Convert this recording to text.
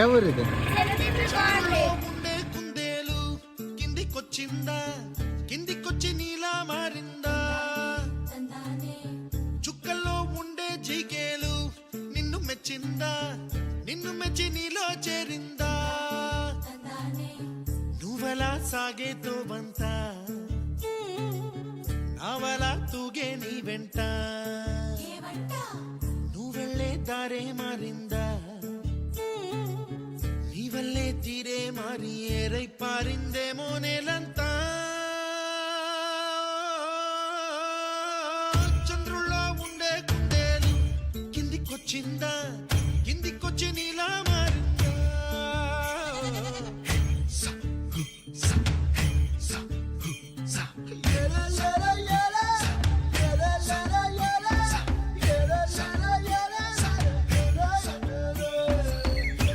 ఎవరిది ఉండే కుందేలు కిందికొచ్చిందా, కిందికొచ్చి నీలా మారిందా? చుక్కల్లో ఉండే జీకేలు నిన్ను మెచ్చిందా, నిన్ను మెచ్చి నీలో చేరిందా? నువ్వలా సాగేతో బంత, నావలా తూగే నీ వెంట, నువ్వెళ్ళే దారే మారిందా, ನೀವಲ್ಲೇ ತೀರೆ ಮಾರಿ ಏರೈ ಪಾರಿಂದೇಮೋ ನೆಲಂತ